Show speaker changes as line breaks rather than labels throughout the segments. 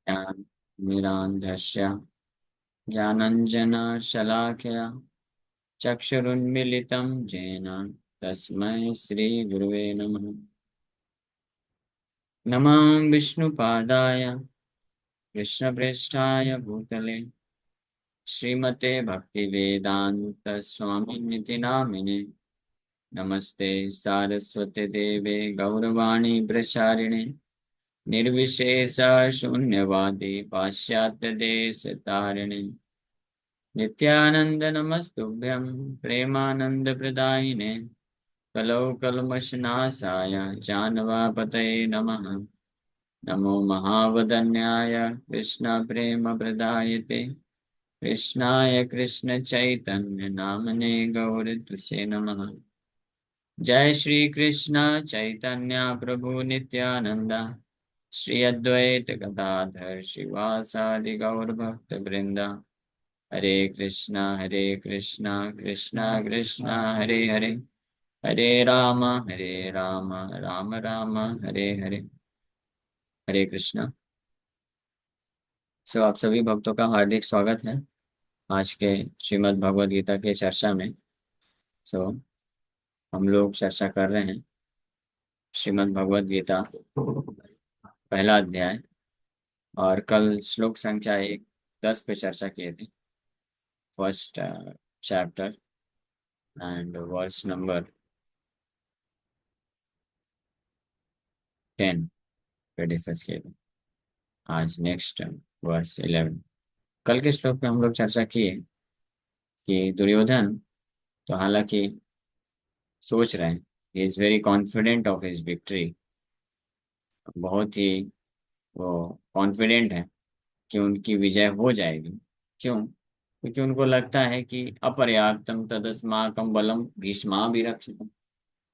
ज्ञाननिरान्धस्य ज्ञानञ्जनशलाकया चक्षुरुन्मीलितं येन तस्मै श्रीगुरुवे नमः। नमः विष्णुपादाय कृष्णप्रेष्ठाय भूतले श्रीमते भक्तिवेदान्तस्वामिनिति नामिने। नमस्ते सारस्वते देवे गौरवाणी प्रचारिणे निर्विशेष शून्यवादी पाश्चात्यदेशतारिणे नित्यानंद नमस्तुभ्यं प्रेमानंदप्रदायिने कलौ कल्मषनाशाय जानवापतये नमः। नमो महावदन्याय कृष्ण प्रेम प्रदायते कृष्णाय कृष्ण चैतन्य नामने गौरतुसे नमः। जय श्री कृष्ण चैतन्य प्रभु नित्यानंद श्री अद्वैत गदाधर शिवासादि गौर भक्त वृंदा। हरे कृष्णा कृष्णा कृष्णा हरे हरे हरे राम राम राम हरे हरे। हरे कृष्णा। आप सभी भक्तों का हार्दिक स्वागत है आज के श्रीमद् भगवद गीता के चर्चा में। सो हम लोग चर्चा कर रहे हैं श्रीमद् भगवद गीता पहला अध्याय, और कल श्लोक संख्या 10 पे चर्चा किए थे। First chapter and verse number 10 पे डिस्कस किए थे। आज नेक्स्ट वर्स 11। कल के श्लोक में हम लोग चर्चा किए कि दुर्योधन तो हालांकि सोच रहे हैं, he is very confident of his victory. बहुत ही वो कॉन्फिडेंट है कि उनकी विजय हो जाएगी। क्यों? क्योंकि उनको लगता है कि अपर्याप्तम तदस्माकं बलम भीष्माभिरक्षितम्।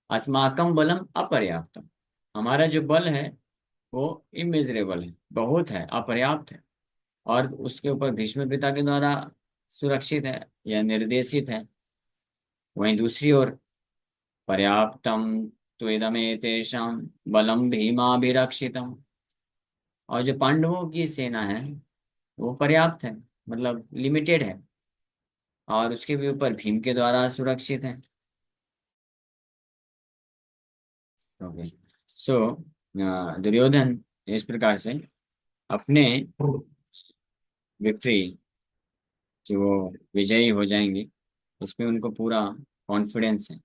अस्माकं बलम अपर्याप्तम, हमारा जो बल है वो इमेजरेबल है, बहुत है, अपर्याप्त है, और उसके ऊपर भीष्म पिता के द्वारा सुरक्षित है या निर्देशित है। वहीं दूसरी ओर पर्याप्तम त्वेदमेतेषां बलम भीमाभिरक्षितम, और जो पांडवों की सेना है वो पर्याप्त है, मतलब लिमिटेड है, और उसके भी ऊपर भीम के द्वारा सुरक्षित है। ओके। सो दुर्योधन इस प्रकार से अपने विक्ट्री, कि वो विजयी हो जाएंगे, इसमें उनको पूरा कॉन्फिडेंस है।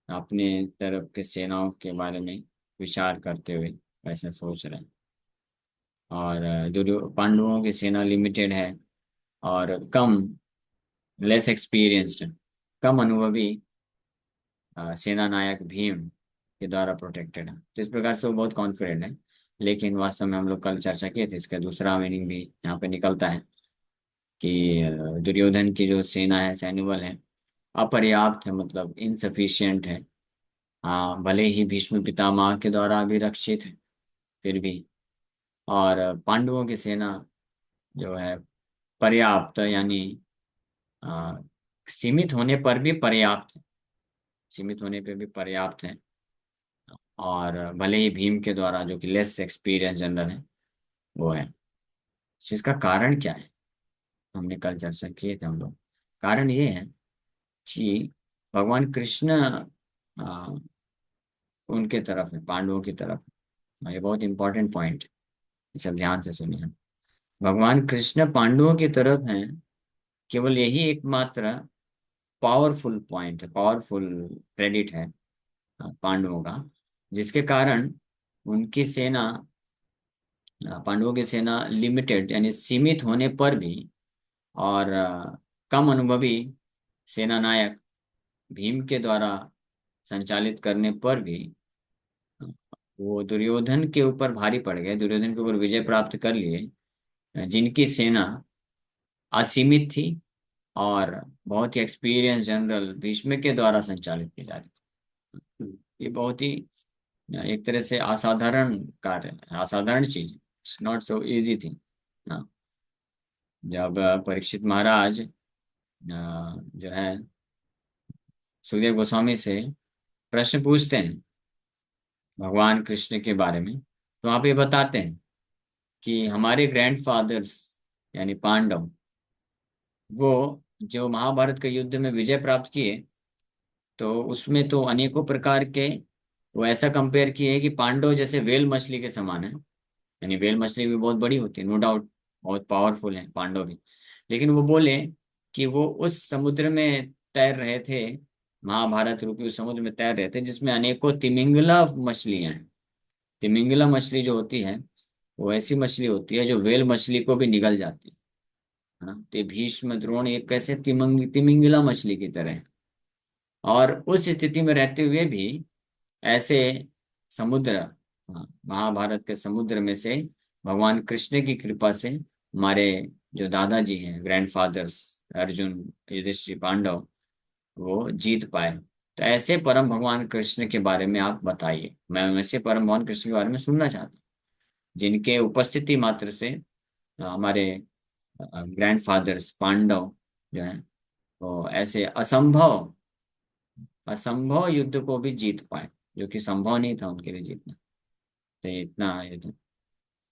अपने तरफ के सेनाओं के बारे में विचार करते हुए ऐसा सोच रहे हैं। और पांडवों की सेना लिमिटेड है और कम, लेस एक्सपीरियंस्ड, कम अनुभवी सेना नायक भीम के द्वारा प्रोटेक्टेड है। तो इस प्रकार से वो बहुत कॉन्फिडेंट है। लेकिन वास्तव में हम लोग कल चर्चा किए थे, इसका दूसरा मीनिंग भी यहाँ पे निकलता है कि दुर्योधन की जो सेना है, सैन्यबल है, अपर्याप्त है, मतलब इनसफिशियंट है। हाँ, भले ही भीष्म पितामह के द्वारा अभिरक्षित है फिर भी। और पांडवों की सेना जो है पर्याप्त, यानी अ, सीमित होने पर भी पर्याप्त है, सीमित होने पर भी पर्याप्त है। और भले ही भीम के द्वारा, जो कि लेस एक्सपीरियंस जनरल है, वो है। तो इसका कारण क्या है? हमने कल चर्चा किए थे हम लोग। कारण ये है कि भगवान कृष्ण अ, उनके तरफ है, पांडवों की तरफ है। ये बहुत इंपॉर्टेंट पॉइंट है, इसे ध्यान से सुनिए। भगवान कृष्ण पांडवों की तरफ हैं, केवल यही एकमात्र पावरफुल पॉइंट है, पावरफुल क्रेडिट है पांडवों का, जिसके कारण उनकी सेना, पांडवों की सेना लिमिटेड यानी सीमित होने पर भी, और कम अनुभवी सेना नायक भीम के द्वारा संचालित करने पर भी वो दुर्योधन के ऊपर भारी पड़ गए, दुर्योधन के ऊपर विजय प्राप्त कर लिए, जिनकी सेना असीमित थी और बहुत ही एक्सपीरियंस जनरल भीष्म के द्वारा संचालित की जा रही थी। ये बहुत ही एक तरह से असाधारण कार्य है, असाधारण चीज, it's not so easy thing. जब परीक्षित महाराज जो है सुखदेव गोस्वामी से प्रश्न पूछते हैं भगवान कृष्ण के बारे में, तो आप ये बताते हैं कि हमारे ग्रैंडफादर्स यानी पांडव, वो जो महाभारत के युद्ध में विजय प्राप्त किए, तो उसमें तो अनेकों प्रकार के, वो ऐसा कंपेयर किए कि पांडव जैसे वेल मछली के समान है। यानी वेल मछली भी बहुत बड़ी होती है, नो डाउट, बहुत पावरफुल है पांडव भी। लेकिन वो बोले कि वो उस समुद्र में तैर रहे थे, महाभारत रूपी उस समुद्र में तैर रहे थे जिसमें अनेकों तिमिंगला मछलियां हैं। तिमिंगला मछली जो होती है, वो ऐसी मछली होती है जो वेल मछली को भी निगल जाती है ना। तो ये भीष्म द्रोण एक कैसे तिमिंगला मछली की तरह है। और उस स्थिति में रहते हुए भी ऐसे समुद्र, हाँ, महाभारत के समुद्र में से भगवान कृष्ण की कृपा से हमारे जो दादाजी हैं, ग्रैंडफादर्स, अर्जुन, युधिष्ठिर, पांडव, वो जीत पाए। तो ऐसे परम भगवान कृष्ण के बारे में आप बताइए। मैं ऐसे परम भगवान कृष्ण के बारे में सुनना चाहता हूँ जिनके उपस्थिति मात्र से हमारे ग्रैंडफादर्स पांडव जो हैं, वो ऐसे असंभव असंभव युद्ध को भी जीत पाए, जो कि संभव नहीं था उनके लिए जीतना। तो इतना युद्ध,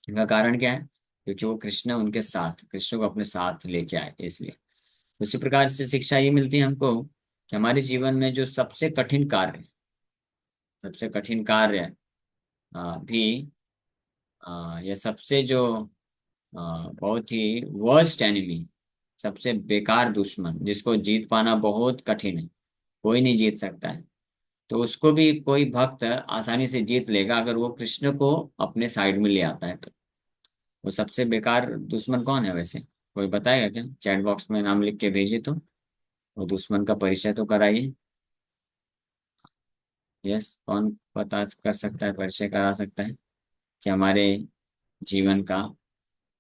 इसका कारण क्या है? क्योंकि वो कृष्ण उनके साथ, कृष्ण को अपने साथ लेके आए, इसलिए। उसी प्रकार से शिक्षा ये मिलती है हमको कि हमारे जीवन में जो सबसे कठिन कार्य, सबसे कठिन कार्य भी, या सबसे जो बहुत ही वर्स्ट एनिमी, सबसे बेकार दुश्मन जिसको जीत पाना बहुत कठिन है, कोई नहीं जीत सकता है, तो उसको भी कोई भक्त आसानी से जीत लेगा अगर वो कृष्ण को अपने साइड में ले आता है। तो वो सबसे बेकार दुश्मन कौन है वैसे? कोई बताएगा क्या? चैट बॉक्स में नाम लिख के भेजिए तो वो दुश्मन का परिचय तो कराइए। यस, कौन पता कर सकता है, परिचय करा सकता है कि हमारे जीवन का,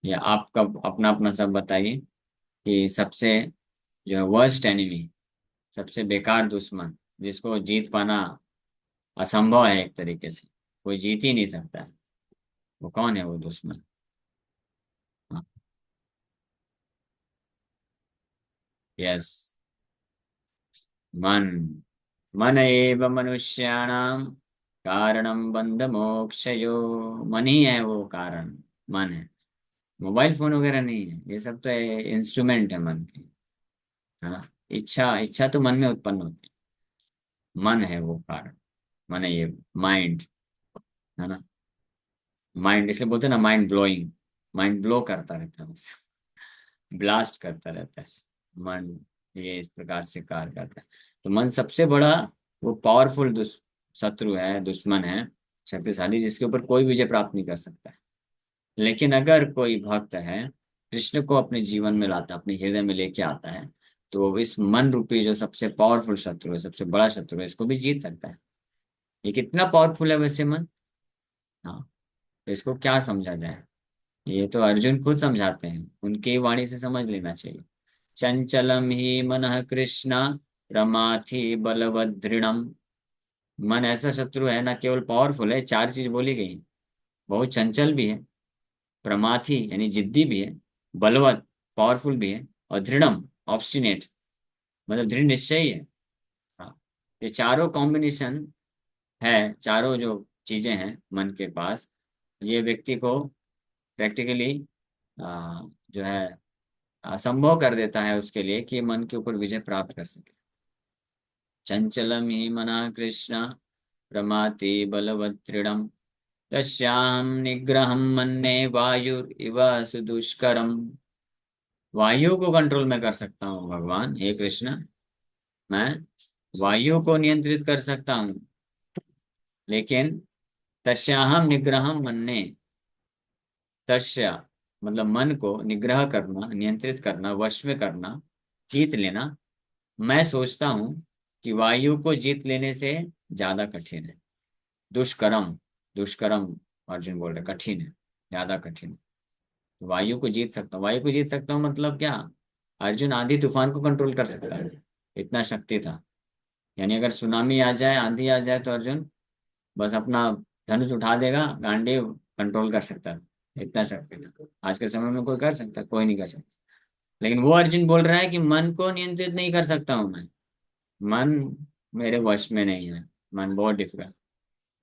या आपका अपना अपना सब बताइए कि सबसे जो है वर्स्ट एनिमी, सबसे बेकार दुश्मन जिसको जीत पाना असंभव है, एक तरीके से कोई जीत ही नहीं सकता है, वो कौन है वो दुश्मन? हाँ, यस, मन। मन एव मनुष्याणाम कारणम बंध मोक्षयो। मन ही है वो कारण, मन है, मोबाइल फोन वगैरह नहीं है, ये सब तो इंस्ट्रूमेंट है मन के, है ना। इच्छा, इच्छा तो मन में उत्पन्न होती है, मन है वो कारण। मन है ये, माइंड, है ना। माइंड इसलिए बोलते हैं ना, माइंड ब्लोइंग, माइंड ब्लो करता रहता है, ब्लास्ट करता रहता है मन। ये इस प्रकार से कार्य करता है। तो मन सबसे बड़ा वो पावरफुल शत्रु है, दुश्मन है, शक्तिशाली, जिसके ऊपर कोई विजय प्राप्त नहीं कर सकता है। लेकिन अगर कोई भक्त है, कृष्ण को अपने जीवन में लाता है, अपने हृदय में लेके आता है, तो वो इस मन रूपी जो सबसे पावरफुल शत्रु है, सबसे बड़ा शत्रु है, इसको भी जीत सकता है। ये कितना पावरफुल है वैसे मन? हाँ, तो इसको क्या समझा जाए? ये तो अर्जुन खुद समझाते हैं, उनकी वाणी से समझ लेना चाहिए। चंचलम ही मनः कृष्ण प्रमाथि बलवदृढ़। मन ऐसा शत्रु है, ना केवल पावरफुल है, चार चीज बोली गई, बहुत चंचल भी है, प्रमाथि यानी जिद्दी भी है, बलवत पावरफुल भी है, और दृढ़म ऑब्स्टिनेट मतलब दृढ़ निश्चयी है। हाँ, ये चारों कॉम्बिनेशन है, चारों जो चीजें हैं मन के पास, ये व्यक्ति को प्रैक्टिकली जो है असंभव कर देता है उसके लिए कि मन के ऊपर विजय प्राप्त कर सके। चंचलम ही मना कृष्ण प्रमाति बलवदृढ़ तस्याहं निग्रहं मन्ये वायुरिव सुदुष्करम। वायु को कंट्रोल में कर सकता हूँ भगवान, हे कृष्ण, मैं वायु को नियंत्रित कर सकता हूँ। लेकिन तस्याहम निग्रहं मन्ये, तस्य मतलब मन को निग्रह करना, नियंत्रित करना, वश में करना, जीत लेना, मैं सोचता हूँ कि वायु को जीत लेने से ज्यादा कठिन है। दुष्करम, दुष्करम, अर्जुन बोल रहे कठिन है, ज्यादा कठिन है। तो वायु को जीत सकता हूँ, वायु को जीत सकता हूँ मतलब क्या? अर्जुन आंधी तूफान को कंट्रोल कर सकता है, इतना शक्ति था। यानी अगर सुनामी आ जाए, आंधी आ जाए, तो अर्जुन बस अपना धनुष उठा देगा, गांडीव कंट्रोल कर सकता है, इतना शक्ति था। आज के समय में कोई कर सकता है? कोई नहीं कर सकता। लेकिन वो अर्जुन बोल रहा है कि मन को नियंत्रित नहीं कर सकता हूँ मैं, मन मेरे वश में नहीं है, मन बहुत डिफिकल्ट।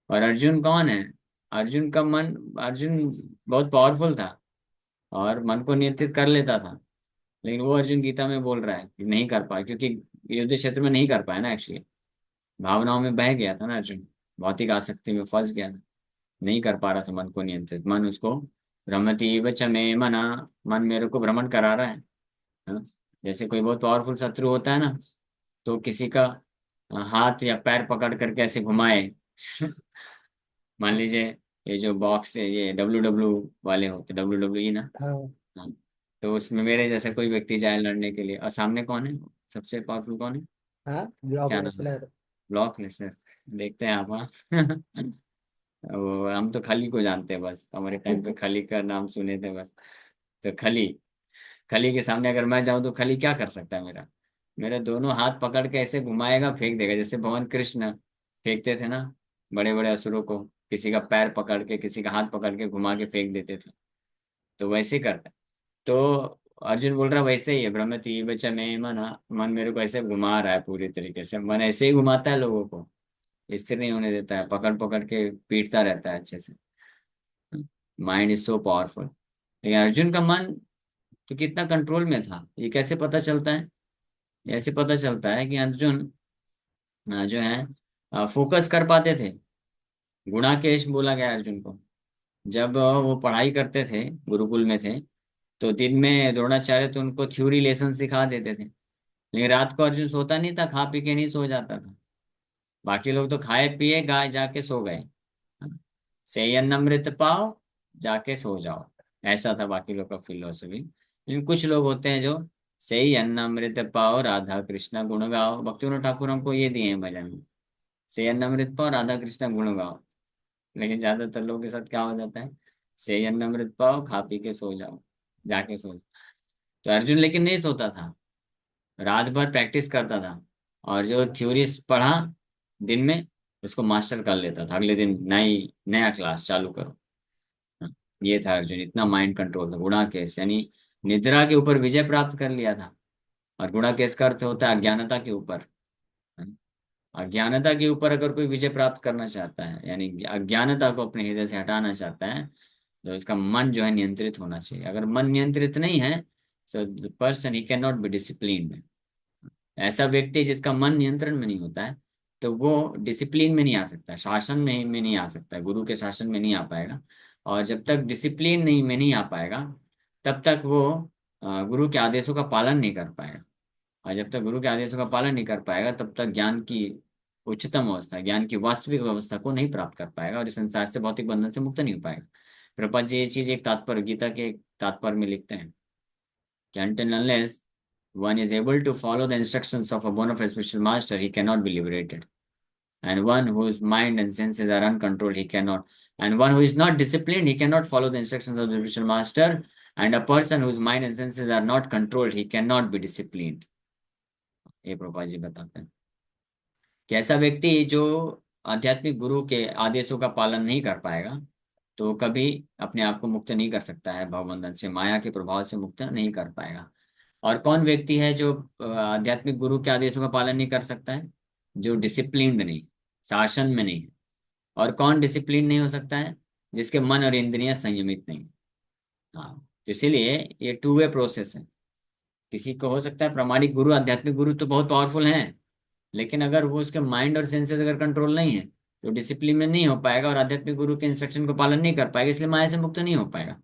और अर्जुन कौन है? अर्जुन का मन, अर्जुन बहुत पावरफुल था और मन को नियंत्रित कर लेता था। लेकिन वो अर्जुन गीता में बोल रहा है कि नहीं कर पाया, क्योंकि युद्ध क्षेत्र में नहीं कर पाया ना एक्चुअली। भावनाओं में बह गया था ना अर्जुन, भौतिक आसक्ति में फंस गया था, नहीं कर पा रहा था मन को नियंत्रित। मन उसको भ्रमति वच में मना, मन मेरे को भ्रमण करा रहा है ना? जैसे कोई बहुत पावरफुल शत्रु होता है ना, तो किसी का हाथ या पैर पकड़ करके ऐसे घुमाए मान लीजिए, ये जो बॉक्स है, ये वाले होते, WWE ना।
हाँ
हाँ। तो उसमें मेरे जैसा कोई व्यक्ति जाए लड़ने के लिए, और सामने कौन है, सबसे पावरफुल कौन है,
हाँ, ब्लॉक
क्या नाम है,
रेसलर।
Block laser. देखते हैं आप, हाँ। वो हम तो खली को जानते हैं बस, हमारे टाइम पे खली का नाम सुने थे बस। तो खली, खली के सामने अगर मैं जाऊं तो खली क्या कर सकता है मेरा? मेरे दोनों हाथ पकड़ के ऐसे घुमाएगा, फेंक देगा, जैसे भगवान कृष्ण फेंकते थे ना बड़े बड़े असुरों को, किसी का पैर पकड़ के किसी का हाथ पकड़ के घुमा के फेंक देते थे। तो वैसे ही करता है। तो अर्जुन बोल रहा वैसे ही है, भ्रमति बचा में मना, मन मेरे को ऐसे घुमा रहा है पूरी तरीके से, मन ऐसे ही घुमाता है लोगों को, स्थिर नहीं होने देता है, पकड़ पकड़ के पीटता रहता है अच्छे से। Mind is so powerful. लेकिन अर्जुन का मन तो कितना कंट्रोल में था, ये कैसे पता चलता है? ऐसे पता चलता है कि अर्जुन जो है फोकस कर पाते थे। गुणाकेश बोला गया है अर्जुन को। जब वो पढ़ाई करते थे, गुरुकुल में थे, तो दिन में द्रोणाचार्य तो उनको थ्योरी लेसन सिखा देते थे, लेकिन रात को अर्जुन सोता नहीं था, खा पी के नहीं सो जाता था। बाकी लोग तो खाए पिए गाय जाके सो गए, से अमृत पाओ जाके सो जाओ, ऐसा था बाकी लोग का फिलोसफी। लेकिन कुछ लोग होते हैं जो से अमृत पाओ राधा कृष्ण गुण गाओ, भक्तिविनोद ठाकुर हमको ये दिए हैं भजन में, से अमृत पाओ राधा कृष्ण गुण गाओ। लेकिन ज्यादातर लोगों के साथ क्या हो जाता है, से अमृत पाओ खा पी के सो जाओ, जाके सो जाओ। तो अर्जुन लेकिन नहीं सोता था, रात भर प्रैक्टिस करता था, और जो थ्योरीज पढ़ा दिन में उसको मास्टर कर लेता था, अगले दिन नई नया क्लास चालू करो। हाँ, ये था अर्जुन, इतना माइंड कंट्रोल था। गुणाकेश यानी निद्रा के ऊपर विजय प्राप्त कर लिया था। और गुणाकेश का अर्थ होता है अज्ञानता के ऊपर। हाँ, अज्ञानता के ऊपर अगर कोई विजय प्राप्त करना चाहता है, यानी अज्ञानता को अपने हृदय से हटाना चाहता है, तो इसका मन जो है नियंत्रित होना चाहिए। अगर मन नियंत्रित नहीं है, so the person he cannot be disciplined। ऐसा व्यक्ति जिसका मन नियंत्रण में नहीं होता है, तो वो डिसिप्लिन में नहीं आ सकता, शासन में नहीं आ सकता, गुरु के शासन में नहीं आ पाएगा। और जब तक डिसिप्लिन नहीं में नहीं आ पाएगा, तब तक वो गुरु के आदेशों का पालन नहीं कर पाएगा। और जब तक गुरु के आदेशों का पालन नहीं कर पाएगा, तब तक ज्ञान की उच्चतम अवस्था, ज्ञान की वास्तविक अवस्था को नहीं प्राप्त कर पाएगा, और इस संसार से भौतिक बंधन से मुक्त नहीं हो पाएगा। प्रपंच जी ये चीज एक तात्पर्य, गीता के एक तात्पर्य में लिखते हैं कि until unless one is able to follow the instructions of a bona fide spiritual master, he cannot be liberated. And one whose mind and senses are uncontrolled, he cannot. And one who is not disciplined, he cannot follow the instructions of the spiritual master. And a person whose mind and senses are not controlled, he cannot be disciplined. ये प्रभुपाद जी बताते हैं कि ऐसा व्यक्ति जो आध्यात्मिक गुरु के आदेशों का पालन नहीं कर पाएगा, तो कभी अपने आप को मुक्त नहीं कर सकता है, भवबंधन से, माया के प्रभाव से मुक्त नहीं कर पाएगा। और कौन व्यक्ति है जो आध्यात्मिक गुरु के आदेशों का पालन नहीं कर सकता है? जो डिसिप्लिन्ड नहीं, शासन में नहीं है। और कौन डिसिप्लिन नहीं हो सकता है? जिसके मन और इंद्रियां संयमित नहीं। हाँ, तो इसीलिए ये टू वे प्रोसेस है। किसी को हो सकता है प्रामाणिक गुरु, आध्यात्मिक गुरु तो बहुत पावरफुल हैं, लेकिन अगर वो उसके माइंड और सेंसेस अगर कंट्रोल नहीं है, तो डिसिप्लिन में नहीं हो पाएगा और आध्यात्मिक गुरु के इंस्ट्रक्शन को पालन नहीं कर पाएगा, इसलिए माया से मुक्त नहीं हो पाएगा।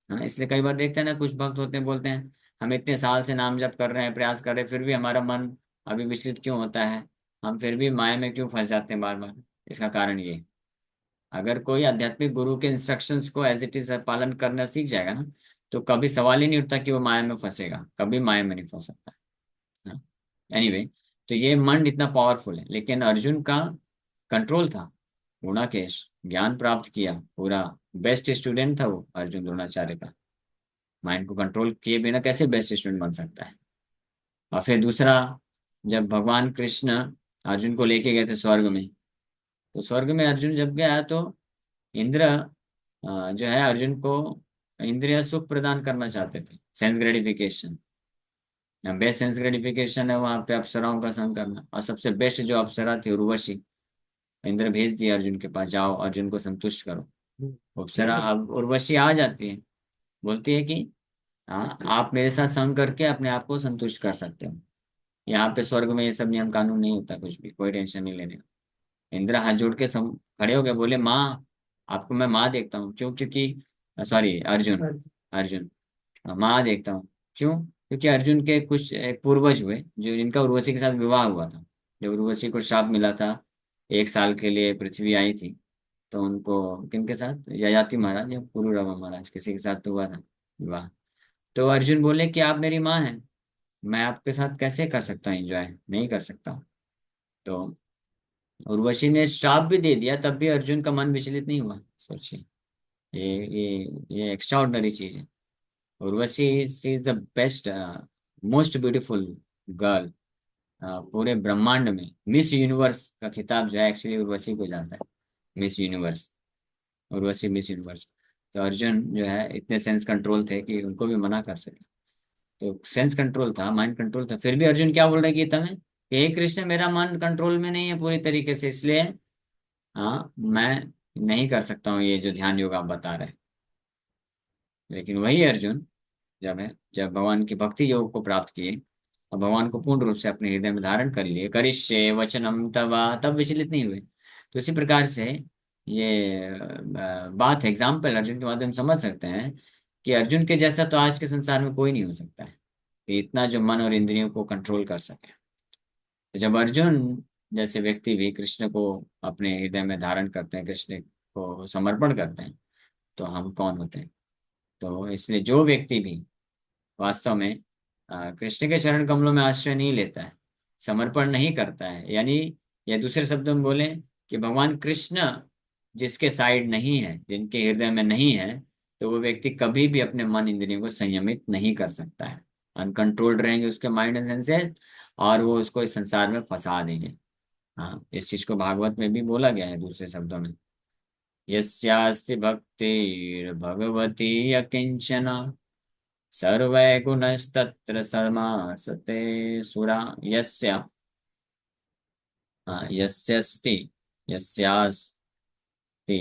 हाँ, इसलिए कई बार देखते हैं ना, कुछ भक्त होते हैं बोलते हैं हम इतने साल से नाम जप कर रहे हैं, प्रयास कर रहे हैं, फिर भी हमारा मन अभी विचलित क्यों होता है, हम फिर भी माया में क्यों फंस जाते हैं बार बार? इसका कारण ये है, अगर कोई आध्यात्मिक गुरु के इंस्ट्रक्शंस को एज इट इज पालन करना सीख जाएगा ना, तो कभी सवाल ही नहीं उठता कि वो माया में फंसेगा, कभी माया में नहीं फंस सकता। हाँ, एनीवे, तो ये मन इतना पावरफुल है, लेकिन अर्जुन का कंट्रोल था। गुणाकेश ज्ञान प्राप्त किया, पूरा बेस्ट स्टूडेंट था वो अर्जुन द्रोणाचार्य का। माइंड को कंट्रोल किए बिना कैसे बेस्ट स्टूडेंट बन सकता है? और फिर दूसरा, जब भगवान कृष्ण अर्जुन को लेके गए थे स्वर्ग में, तो स्वर्ग में अर्जुन जब गया तो इंद्र जो है अर्जुन को इंद्रिय सुख प्रदान करना चाहते थे, sense gratification. Best sense gratification है वहां पे अप्सराओं का संग करना, और सबसे बेस्ट जो अप्सरा थी उर्वशी, इंद्र भेज दिया अर्जुन के पास, जाओ अर्जुन को संतुष्ट करो। अप्सरा अब उर्वशी आ जाती है, बोलती है कि हाँ आप मेरे साथ संग करके अपने आप को संतुष्ट कर सकते हो। यहाँ पे स्वर्ग में ये सब नियम कानून नहीं होता, कुछ भी कोई टेंशन नहीं लेने का। इंदिरा हाथ जोड़ के खड़े हो गए, बोले माँ आपको मैं माँ देखता हूँ। क्यों? क्योंकि सॉरी अर्जुन, अर्जुन माँ देखता हूँ। क्यों? क्योंकि अर्जुन के कुछ पूर्वज हुए जो जिनका उर्वशी के साथ विवाह हुआ था। जब उर्वशी को श्राप मिला था, 1 साल के लिए पृथ्वी आई थी, तो उनको किनके साथ, ययाति महाराज या पुरुरवा महाराज किसी के साथ तो हुआ था विवाह। तो अर्जुन बोले कि आप मेरी माँ हैं, मैं आपके साथ कैसे कर सकता हूँ एंजॉय, नहीं कर सकता। तो उर्वशी ने श्राप भी दे दिया, तब भी अर्जुन का मन विचलित नहीं हुआ। सोचिए, ये एक्स्ट्रा ऑर्डिनरी चीज है। Urvashi is the best, most beautiful girl पूरे ब्रह्मांड में। मिस यूनिवर्स का खिताब जो है एक्चुअली उर्वशी को जाता है, miss universe, Urvashi miss universe. तो अर्जुन जो है इतने सेंस कंट्रोल थे कि उनको भी मना कर सके। तो सेंस कंट्रोल था, माइंड कंट्रोल था, फिर भी अर्जुन क्या बोल रहे हैं गीता में कि हे कृष्ण मेरा मन कंट्रोल में नहीं है पूरी तरीके से, इसलिए हाँ मैं नहीं कर सकता हूँ ये जो ध्यान योग आप बता रहे हैं। लेकिन वही अर्जुन जब भगवान की भक्ति योग को प्राप्त किए और भगवान को पूर्ण रूप से अपने हृदय में धारण कर लिए, करिष्ये वचनम तवा, तब विचलित नहीं हुए। तो इसी प्रकार से ये बात एग्जाम्पल अर्जुन के माध्यम से समझ सकते हैं कि अर्जुन के जैसा तो आज के संसार में कोई नहीं हो सकता है कि इतना जो मन और इंद्रियों को कंट्रोल कर सके। तो जब अर्जुन जैसे व्यक्ति भी कृष्ण को अपने हृदय में धारण करते हैं, कृष्ण को समर्पण करते हैं, तो हम कौन होते हैं? तो इसलिए जो व्यक्ति भी वास्तव में कृष्ण के चरण कमलों में आश्रय नहीं लेता है, समर्पण नहीं करता है, यानी या दूसरे शब्दों में बोले कि भगवान कृष्ण जिसके साइड नहीं है, जिनके हृदय में नहीं है, तो वो व्यक्ति कभी भी अपने मन इंद्रियों को संयमित नहीं कर सकता है। अनकंट्रोल्ड रहेंगे उसके माइंड एंड सेंसेस, और वो उसको इस संसार में फंसा देंगे। हाँ, इस चीज को भागवत में भी बोला गया है दूसरे शब्दों में, यस्यास्ति भक्तिर्भगवती यकिंचन सर्वैर्गुणस्तत्र समासते सुरा। यस्य यस्यस्ति यस्यास्ति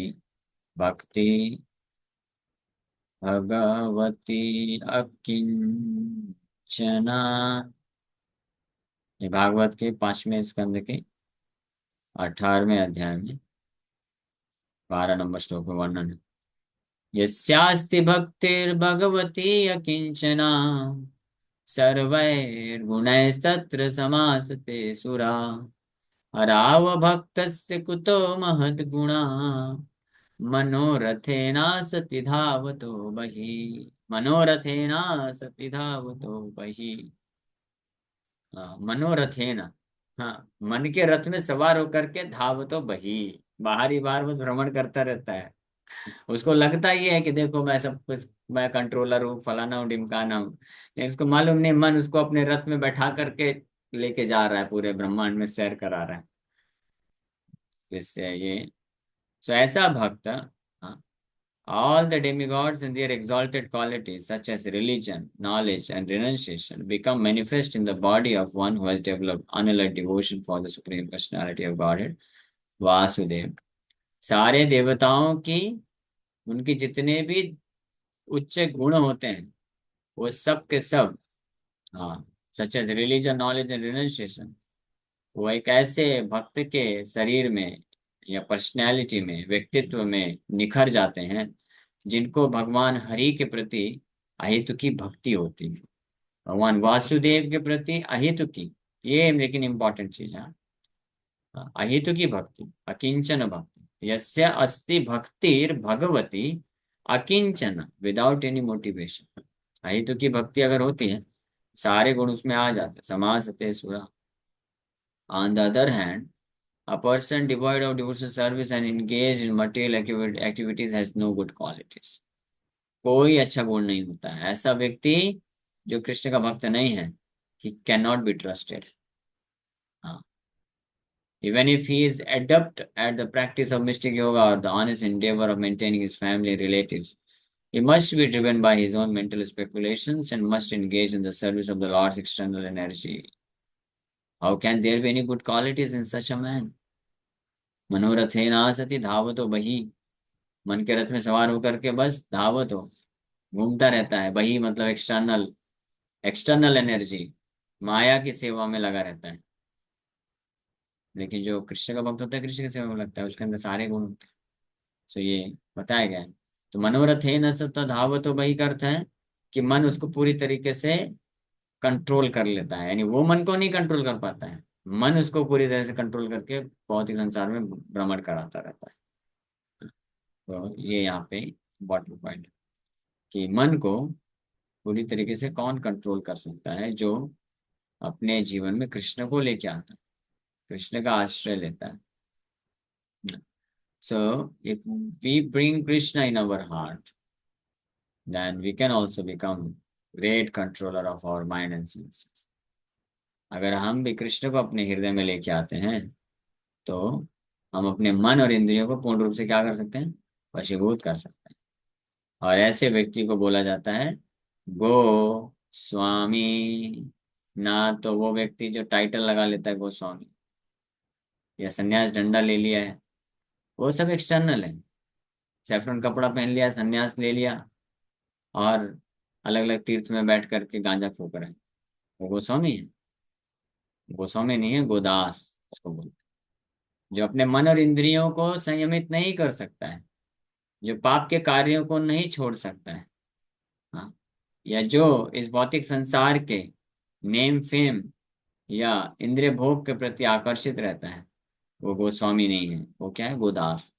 भक्ति भगवती अकिंचना। ये भागवत के 5वें स्कंद के 18वें अध्याय में 12 नंबर श्लोक में वर्णन है। यस्यास्ति भक्तिर्भगवती अकिंचना सर्वैर्गुणैस्तत्र समासते सुरा। अरावभक्तस्य कुतो महद्गुणा मनोरथेना सति धावतो बहि। मनोरथेना सति धावतो बहि। हाँ, मनोरथेना, हाँ मन के रथ में सवार होकर के धावतो बहि, बाहर ही बाहर वो भ्रमण करता रहता है। उसको लगता ही है कि देखो मैं सब कुछ, मैं कंट्रोलर हूँ, फलाना हूँ, ढिमकाना हूँ, लेकिन उसको मालूम नहीं मन उसको अपने रथ में बैठा करके लेके जा रहा है, पूरे ब्रह्मांड में सैर करा रहा है। इससे ये, सो ऐसा भक्त, हाँ, all the demigods and their exalted qualities such as religion, knowledge and renunciation become manifest in the body of one who has developed unalloyed devotion for the supreme personality of Godhead Vasudev. सारे देवताओं की, उनकी जितने भी उच्च गुण होते हैं, वो सब के सब, हाँ, such as religion knowledge and renunciation, वो एक ऐसे भक्त के शरीर में या पर्सनैलिटी में, व्यक्तित्व में निखर जाते हैं जिनको भगवान हरि के प्रति अहेतुकी भक्ति होती है। भगवान वासुदेव के प्रति अहेतुकी, ये लेकिन इंपॉर्टेंट चीज है। अहेतुकी भक्ति, अकिंचन भक्ति, यस्य अस्ति भक्तिर भगवती अकिंचन, विदाउट एनी मोटिवेशन। अहेतुकी भक्ति अगर होती है, सारे गुण उसमें आ जाते, समासते सुरा। On the other hand, a person devoid of devotional service and engaged in material activities has no good qualities. कोई अच्छा गुण नहीं होता है ऐसा व्यक्ति जो कृष्ण का भक्त नहीं है। He cannot be trusted. हाँ, even if he is adept at the practice of mystic yoga or the honest endeavor of maintaining his family and relatives, he must be driven by his own mental speculations and must engage in the service of the Lord's external energy. How can there be any good qualities in such a man? मनोरथेना सति धावतो बहि। मन के रथ में सवार होकर के बस धावत हो, घूमता रहता है, वही मतलब एक्सटर्नल एक्सटर्नल एनर्जी, माया की सेवा में लगा रहता है। लेकिन जो कृष्ण का भक्त होता है, कृष्ण की सेवा में लगता है, उसके अंदर सारे गुण होते हैं। सो ये बताया गया है। तो मनोरथ है न सत्ता धावत हो, वही का अर्थ है कि मन उसको पूरी तरीके से कंट्रोल कर लेता है, यानी वो मन को नहीं कंट्रोल कर पाता है, मन उसको पूरी तरह से कंट्रोल करके भौतिक संसार में भ्रमण कराता रहता है। तो ये यहाँ पे इम्पोर्टेंट पॉइंट है कि मन को पूरी तरीके से कौन कंट्रोल कर सकता है, जो अपने जीवन में कृष्ण को लेके आता है, कृष्ण का आश्रय लेता है। So if we bring Krishna in our heart, then we can also become great controller of our mind and senses. अगर हम भी कृष्ण को अपने हृदय में लेके आते हैं, तो हम अपने मन और इंद्रियों को पूर्ण रूप से क्या कर सकते हैं, वशीभूत कर सकते हैं। और ऐसे व्यक्ति को बोला जाता है गो स्वामी। ना तो वो व्यक्ति जो टाइटल लगा लेता है गोस्वामी, या संन्यास डंडा ले लिया है, वो सब एक्सटर्नल है। सैफरन कपड़ा पहन लिया, संन्यास ले लिया, और अलग अलग तीर्थ में बैठ करके गांजा फूक रहे हैं, वो गोस्वामी है? गोस्वामी नहीं है, गोदास उसको बोलते हैं। जो अपने मन और इंद्रियों को संयमित नहीं कर सकता है, जो पाप के कार्यों को नहीं छोड़ सकता है, हाँ, या जो इस भौतिक संसार के नेम फेम या इंद्रिय भोग के प्रति आकर्षित रहता है, वो गोस्वामी नहीं है। वो क्या है? गोदास।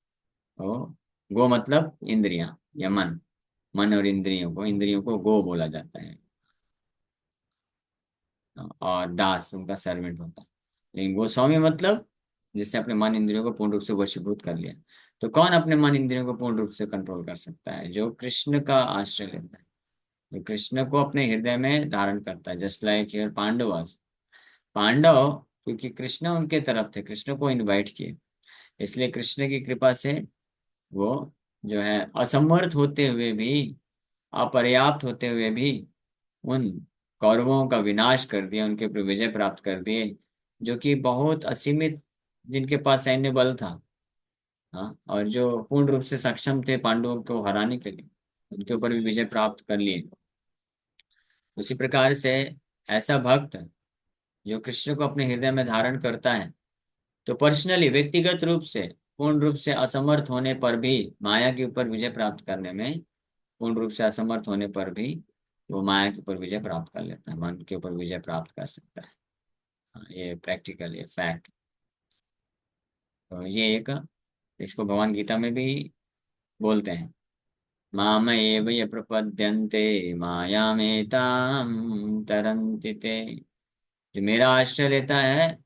वो गो मतलब इंद्रियां या मन, मन और इंद्रियों को गो बोला जाता है, और दास उनका सर्वेंट होता है। लेकिन गोस्वामी मतलब जिसने अपने मन इंद्रियों को पूर्ण रूप से वशीभूत कर लिया। तो कौन अपने मन इंद्रियों को पूर्ण रूप से कंट्रोल कर सकता है? जो कृष्ण का आश्रय लेता है, जो कृष्ण को अपने हृदय में धारण करता है। Just like here Pandavas, Pandava क्योंकि कृष्ण उनके तरफ थे, कृष्ण को इनवाइट किए, इसलिए कृष्ण की कृपा से वो जो है असमर्थ होते हुए भी, अपर्याप्त होते हुए भी उन कौरवों का विनाश कर दिया, उनके ऊपर विजय प्राप्त कर दिए, जो कि बहुत असीमित जिनके पास सैन्य बल था, हाँ, और जो पूर्ण रूप से सक्षम थे पांडवों को हराने के लिए, उनके ऊपर भी विजय प्राप्त कर लिए। उसी प्रकार से ऐसा भक्त जो कृष्ण को अपने हृदय में धारण करता है, तो पर्सनली व्यक्तिगत रूप से पूर्ण रूप से असमर्थ होने पर भी, माया के ऊपर विजय प्राप्त करने में पूर्ण रूप से असमर्थ होने पर भी, वो माया के ऊपर विजय प्राप्त कर लेता है, मन के ऊपर विजय प्राप्त कर सकता है। हाँ, ये प्रैक्टिकल, ये फैक्ट। तो ये एक, इसको भगवान गीता में भी बोलते हैं, माम एव ये प्रपद्यन्ते मायामेतां तरन्ति ते। जो मेरा आश्रय लेता है,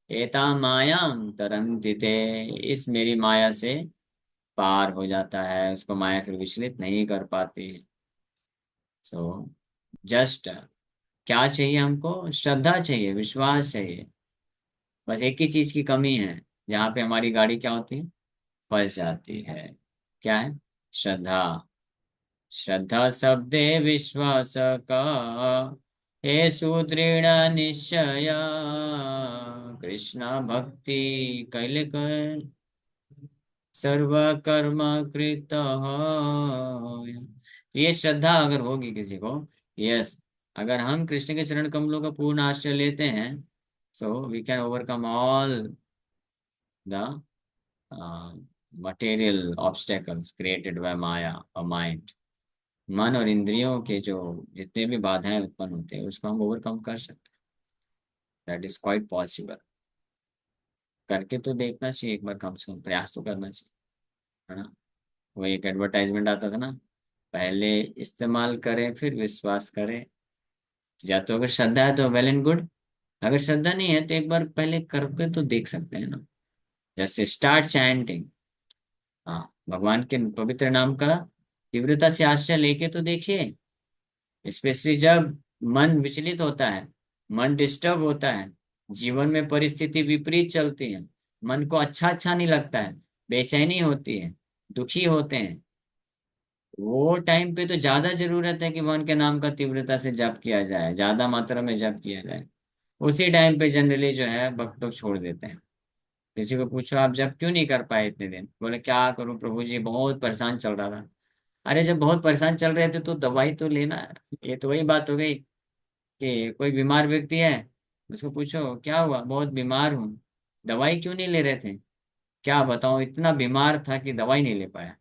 एतां मायां तरन्ति ते, इस मेरी माया से पार हो जाता है, उसको माया फिर विचलित नहीं कर पाती। सो जस्ट क्या चाहिए हमको? श्रद्धा चाहिए, विश्वास चाहिए। बस एक ही चीज की कमी है, जहाँ पे हमारी गाड़ी क्या होती है, फंस जाती है। क्या है? श्रद्धा। श्रद्धा शब्दे विश्वास का, हे सुदृढ़ निश्चय, कृष्ण भक्ति कैले कर, सर्व कर्म कृत। ये श्रद्धा अगर होगी किसी को, यस, अगर हम कृष्ण के चरण कमलों का पूर्ण आश्रय लेते हैं, so we can overcome all the material obstacles created by maya और माइंड। मन और इंद्रियों के जो जितने भी बाधाएं उत्पन्न होते हैं, उसको हम ओवरकम कर सकते हैं। That is quite possible. करके तो देखना चाहिए एक बार, कम से कम प्रयास तो करना चाहिए, है ना? वो एक एडवर्टाइजमेंट आता था ना, पहले इस्तेमाल करें फिर विश्वास करें। या तो अगर श्रद्धा है तो वेल एंड गुड, अगर श्रद्धा नहीं है तो एक बार पहले करके तो देख सकते हैं ना। जैसे स्टार्ट चैंटिंग, हाँ, भगवान के पवित्र नाम का तीव्रता से आश्रय लेके तो देखिए। स्पेशली जब मन विचलित होता है, मन डिस्टर्ब होता है, जीवन में परिस्थिति विपरीत चलती है, मन को अच्छा अच्छा नहीं लगता है, बेचैनी होती है, दुखी होते हैं, वो टाइम पे तो ज्यादा जरूरत है कि भगवान के नाम का तीव्रता से जप किया जाए, ज्यादा मात्रा में जप किया जाए। उसी टाइम पे जनरली जो है भक्त लोग छोड़ देते हैं। किसी को पूछो आप जब क्यों नहीं कर पाए इतने दिन, बोले क्या करूं प्रभु जी, बहुत परेशान चल रहा था। अरे जब बहुत परेशान चल रहे थे तो दवाई तो लेना है। ये तो वही बात हो गई कि कोई बीमार व्यक्ति है, उसको पूछो क्या हुआ, बहुत बीमार हूँ, दवाई क्यों नहीं ले रहे थे। क्या बताऊं, इतना बीमार था कि दवाई नहीं ले पाया।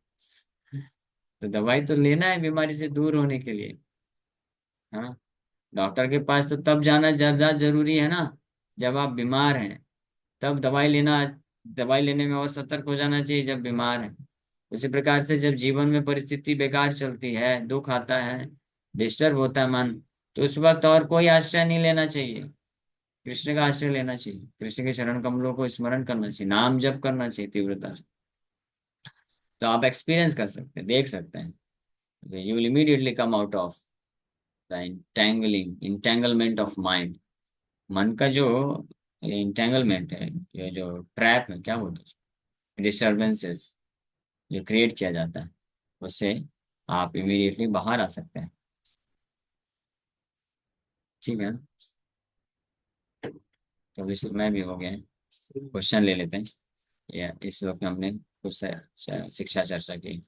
तो दवाई तो लेना है बीमारी से दूर होने के लिए। हाँ, डॉक्टर के पास तो तब जाना ज्यादा जरूरी है ना, जब आप बीमार हैं, तब दवाई लेना, दवाई लेने में और सतर्क हो जाना चाहिए जब बीमार है। उसी प्रकार से जब जीवन में परिस्थिति बेकार चलती है, दुख आता है, डिस्टर्ब होता है मन, तो उस वक्त और कोई आश्रय नहीं लेना चाहिए, कृष्ण का आश्रय लेना चाहिए, कृष्ण के चरण कमलों को स्मरण करना चाहिए, नाम जप करना चाहिए तीव्रता से। तो आप एक्सपीरियंस कर सकते हैं, देख सकते हैं, you will immediately come out of the entanglement of mind. मन का जो इंटेंगलमेंट है, ये जो ट्रैप है, क्या बोलते हैं, डिस्टर्बेंसेस जो क्रिएट किया जाता है, उससे आप इमीडिएटली बाहर आ सकते हैं। ठीक है, तो अभी समय भी हो गया है, क्वेश्चन ले लेते हैं। या इस वक्त हमने कुछ शिक्षा चर्चा की,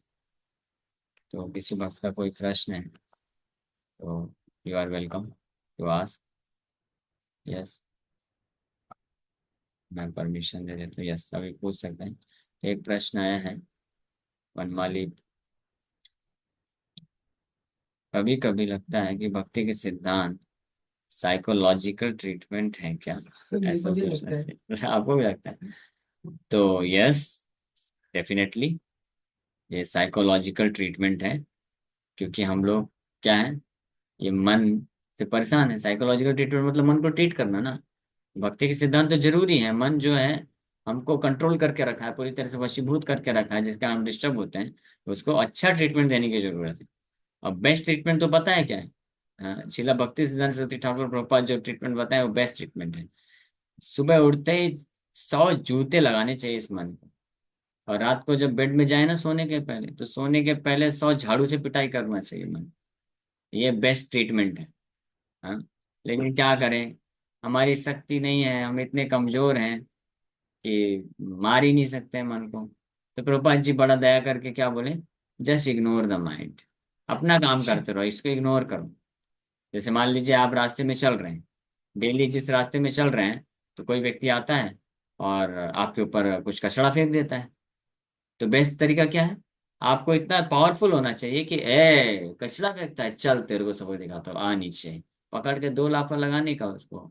तो किसी वक्त का कोई प्रश्न है तो you are welcome to ask. Yes, मैं परमिशन दे देता हूँ, यस अभी पूछ सकते हैं। एक प्रश्न आया है वनमाली, कभी कभी लगता है कि भक्ति के सिद्धांत साइकोलॉजिकल ट्रीटमेंट है क्या, ऐसा सोचने से आपको भी लगता है? तो यस, डेफिनेटली ये साइकोलॉजिकल ट्रीटमेंट है, क्योंकि हम लोग क्या है, ये मन से परेशान है। साइकोलॉजिकल ट्रीटमेंट मतलब मन को ट्रीट करना ना। भक्ति के सिद्धांत तो जरूरी है, मन जो है हमको कंट्रोल करके रखा है, पूरी तरह से वशीभूत करके रखा है, जिसका हम डिस्टर्ब होते हैं, तो उसको अच्छा ट्रीटमेंट देने की जरूरत है। और बेस्ट ट्रीटमेंट तो पता है क्या है? हाँ, शिला भक्ति सिद्धांत सरस्वती ठाकुर प्रभुपाद जो ट्रीटमेंट बताए वो बेस्ट ट्रीटमेंट है। सुबह उठते ही 100 जूते लगाने चाहिए इस मन को, और रात को जब बेड में जाए ना सोने के पहले, तो सोने के पहले 100 झाड़ू से पिटाई करना चाहिए मन। ये बेस्ट ट्रीटमेंट है। हाँ, लेकिन क्या करें, हमारी शक्ति नहीं है, हम इतने कमजोर हैं कि मार ही नहीं सकते मन को। तो प्रभुपाद जी बड़ा दया करके क्या बोले, जस्ट इग्नोर द माइंड, अपना काम करते रहो, इसको इग्नोर करो। जैसे मान लीजिए आप रास्ते में चल रहे हैं, डेली जिस रास्ते में चल रहे हैं, तो कोई व्यक्ति आता है और आपके ऊपर कुछ कचरा फेंक देता है। तो बेस्ट तरीका क्या है, आपको इतना पावरफुल होना चाहिए कि ए कचरा फेंकता है, चल तेरे को सबक दिखाता हूँ, आ नीचे, पकड़ के 2 लाफा लगाने का उसको,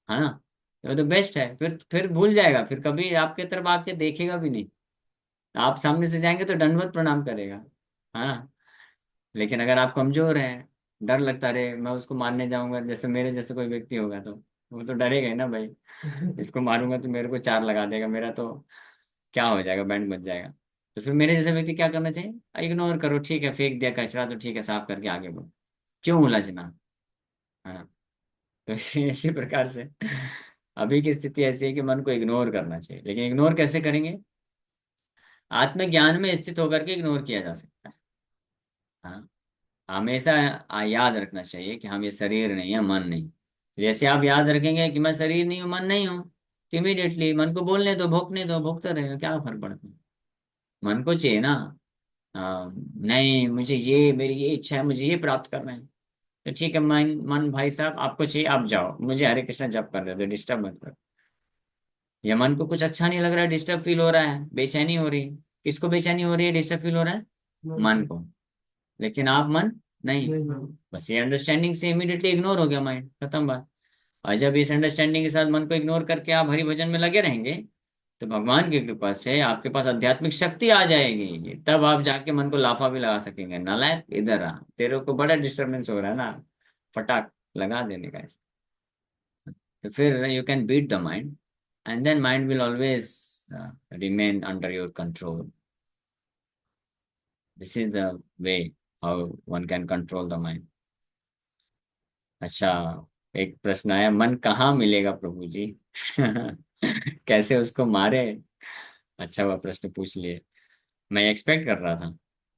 है ना। ये तो बेस्ट है, फिर भूल जाएगा, फिर कभी आपके तरफ आके देखेगा भी नहीं। आप सामने से जाएंगे तो दंडवत प्रणाम करेगा, है ना। लेकिन अगर आप कमजोर हैं, डर लगता रहे मैं उसको मारने जाऊंगा, जैसे मेरे जैसे कोई व्यक्ति होगा तो वो तो डरेगा ही ना भाई, इसको मारूंगा तो मेरे को 4 लगा देगा, मेरा तो क्या हो जाएगा, बैंड बच जाएगा। तो फिर मेरे जैसे व्यक्ति क्या करना चाहिए, इग्नोर करो, ठीक है फेंक दिया कचरा तो ठीक है, साफ करके आगे बढ़ो, क्यों उलझना, है ना। तो इसी प्रकार से अभी की स्थिति ऐसी है कि मन को इग्नोर करना चाहिए, लेकिन इग्नोर कैसे करेंगे, आत्मज्ञान में स्थित होकर के इग्नोर किया जा सकता है। हाँ, हमेशा याद रखना चाहिए कि हम ये शरीर नहीं है, मन नहीं। जैसे आप याद रखेंगे कि मैं शरीर नहीं हूँ, मन नहीं हूँ, तो इमीडिएटली मन को बोलने दो, भोंकने दो, भोंकता रहेगा, क्या फर्क पड़ता है। मन को चाहिए ना, नहीं मुझे ये, मेरी ये इच्छा है, मुझे ये प्राप्त करना है, तो ठीक है मन, मन भाई साहब आपको चाहिए आप जाओ, मुझे हरे कृष्णा जप कर रहे थे, डिस्टर्ब मत करो। या मन को कुछ अच्छा नहीं लग रहा है, डिस्टर्ब फील हो रहा है, बेचैनी हो रही है, किसको बेचैनी हो रही है, डिस्टर्ब फील हो रहा है, मन को। लेकिन आप मन नहीं, बस ये अंडरस्टैंडिंग से इमीडिएटली इग्नोर हो गया माइंड, खत्म बात। और जब इस अंडरस्टैंडिंग के साथ मन को इग्नोर करके आप हरि भजन में लगे रहेंगे, तो भगवान की कृपा से आपके पास आध्यात्मिक शक्ति आ जाएगी, तब आप जाके मन को लाफा भी लगा सकेंगे, नालायक इधर आ, तेरे को बड़ा डिस्टरबेंस हो रहा है ना, फटाक लगा देने का ऐसे। तो फिर you can beat the mind, and then mind will always remain under your control. This is the way how one can control the mind. अच्छा, एक प्रश्न आया, मन कहाँ मिलेगा प्रभु जी कैसे उसको मारे। अच्छा हुआ प्रश्न पूछ लिए, मैं एक्सपेक्ट कर रहा था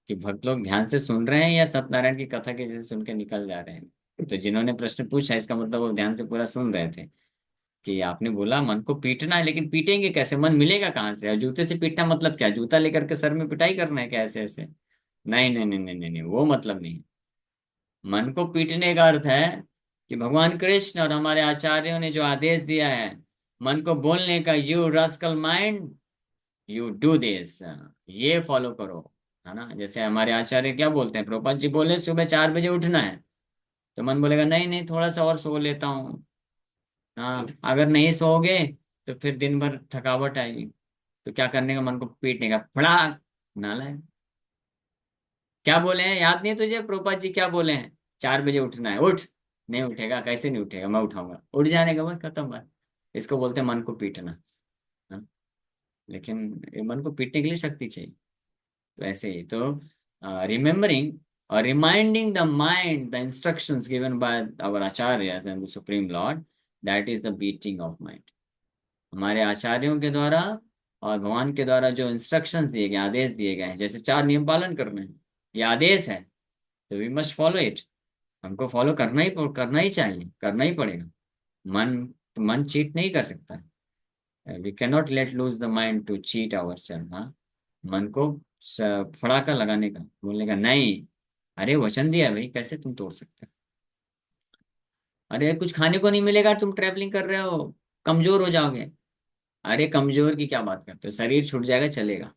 कि भक्त लोग ध्यान से सुन रहे हैं या सत्यनारायण की कथा के जैसे सुन के निकल जा रहे हैं। तो जिन्होंने प्रश्न पूछा इसका मतलब वो ध्यान से पूरा सुन रहे थे। कि आपने बोला मन को पीटना है, लेकिन पीटेंगे कैसे, मन मिलेगा कहाँ से? और जूते से पीटना मतलब क्या, जूता लेकर के सर में पिटाई करना है क्या ऐसे ऐसे? नहीं नहीं नहीं नहीं नहीं नहीं, वो मतलब नहीं। मन को पीटने का अर्थ है कि भगवान कृष्ण और हमारे आचार्यों ने जो आदेश दिया है मन को बोलने का, you rascal mind, you do this, ये फॉलो करो, है ना? जैसे हमारे आचार्य क्या बोलते हैं, प्रभुपाद जी बोले सुबह 4 बजे उठना है, तो मन बोलेगा नहीं नहीं थोड़ा सा और सो लेता हूँ। हाँ, अगर नहीं सोओगे तो फिर दिन भर थकावट आएगी। तो क्या करने का, मन को पीटने का, फड़ाक। नालायक, क्या बोले हैं याद नहीं है तुझे, प्रभुपाद जी क्या बोले हैं? 4 बजे उठना है, उठ। नहीं उठेगा, कैसे नहीं उठेगा, मैं उठाऊंगा, उठ जाने का, बस खत्म बात। इसको बोलते हैं मन को पीटना। हाँ? लेकिन ये मन को पीटने के लिए शक्ति चाहिए। तो ऐसे ही तो रिमेम्बरिंग और reminding the mind the instructions given by our acharya and the supreme lord, that is the beating of mind. हमारे आचार्यों के द्वारा और भगवान के द्वारा जो इंस्ट्रक्शंस दिए गए, आदेश दिए गए हैं, जैसे 4 नियम पालन करने हैं, ये आदेश है, तो वी मस्ट फॉलो इट। हमको फॉलो करना ही चाहिए, करना ही पड़ेगा। मन, मन चीट नहीं कर सकता है। We can not let loose the mind to cheat our self. हाँ, मन को फड़ाका लगाने का, बोलने का नहीं, अरे वचन दिया है भाई, कैसे तुम तोड़ सकते हो? अरे कुछ खाने को नहीं मिलेगा, तुम ट्रैवलिंग कर रहे हो, कमजोर हो जाओगे। अरे कमजोर की क्या बात करते हो, शरीर छूट जाएगा चलेगा,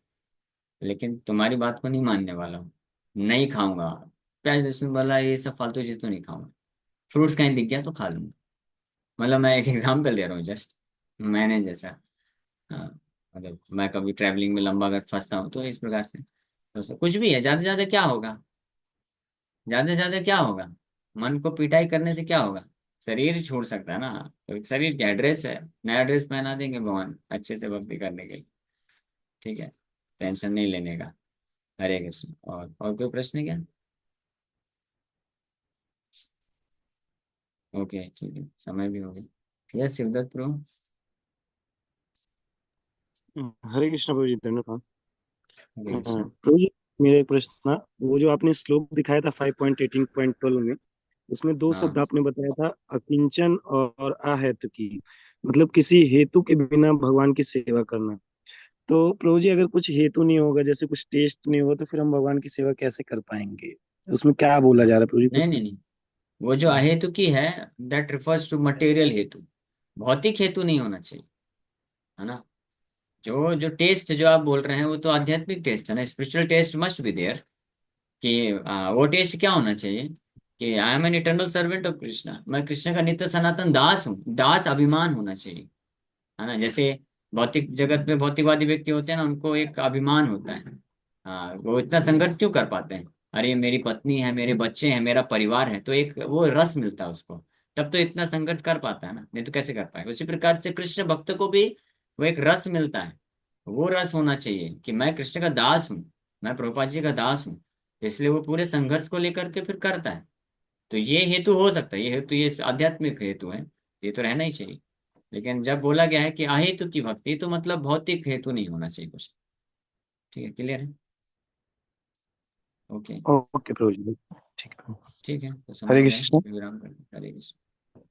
लेकिन तुम्हारी बात को नहीं मानने वाला हूँ। नहीं खाऊंगा प्याज लहसुन वाला, ये सब फालतू चीज तो नहीं खाऊंगा। फ्रूट्स कहीं दिख गया तो खा लूंगा। मतलब मैं एक एग्जाम्पल दे रहा हूँ जस्ट, मैंने जैसा। हाँ, मतलब मैं कभी ट्रैवलिंग में लंबा अगर फंसता हूँ तो इस प्रकार से, तो कुछ भी है, ज्यादा से ज्यादा क्या होगा, ज्यादा से ज्यादा क्या होगा, मन को पिटाई करने से क्या होगा? शरीर छोड़ सकता है ना। तो शरीर क्या ड्रेस है, नया ड्रेस पहना देंगे भगवान अच्छे से भक्ति करने के लिए। ठीक है, टेंशन नहीं लेने का। हरे कृष्ण। और कोई प्रश्न है क्या? ओके ठीक है, समय भी हो गया। यस शिवदत्त प्रो।
हरे कृष्ण प्रभु जी, धन्यवाद।
हरे कृष्ण।
प्रभु जी, मेरा एक प्रश्न था। वो जो आपने श्लोक दिखाया था 5.18.12 में, उसमें दो
हाँ
शब्द आपने बताया था, अकिंचन और अहेतु की, मतलब किसी हेतु के बिना भगवान की सेवा करना। तो प्रभु जी, अगर कुछ हेतु नहीं होगा, जैसे कुछ टेस्ट नहीं होगा, तो फिर हम भगवान की सेवा कैसे कर पाएंगे? उसमें क्या बोला जा रहा है प्रभु जी,
नहीं
कुछ?
नहीं नहीं, वो जो अहेतु की है, दैट रिफर्स टू मटेरियल हेतु। भौतिक हेतु नहीं होना चाहिए, है ना? जो जो टेस्ट जो आप बोल रहे हैं वो तो आध्यात्मिक टेस्ट है ना, spiritual test must be there. कि वो टेस्ट क्या होना चाहिए कि I am an eternal servant of Krishna, मैं कृष्ण का नित्य सनातन दास हूँ, दास अभिमान होना चाहिए, है ना? जैसे भौतिक जगत में भौतिकवादी व्यक्ति होते हैं ना, उनको एक अभिमान होता है। हाँ, वो इतना संघर्ष क्यों कर पाते हैं? अरे मेरी पत्नी है, मेरे बच्चे हैं, मेरा परिवार है, तो एक वो रस मिलता है उसको, तब तो इतना संघर्ष कर पाता है ना, नहीं तो कैसे कर पाएगा? उसी प्रकार से कृष्ण भक्त को भी वो एक रस मिलता है। वो रस होना चाहिए कि मैं कृष्ण का दास हूँ, मैं प्रभुपाद जी का दास हूँ, इसलिए वो पूरे संघर्ष को लेकर के फिर करता है। तो ये हेतु हो सकता है, ये हेतु, ये आध्यात्मिक हेतु है, ये तो रहना ही चाहिए। लेकिन जब बोला गया है कि अहेतु की भक्ति, तो मतलब भौतिक हेतु नहीं होना चाहिए कुछ। ठीक है, क्लियर है? ओके।
ओके प्रभु जी, ठीक है।
ठीक है, तो समय
हरे
हो गया है,
कृष्ण।
विराम करते हैं। हरे कृष्ण।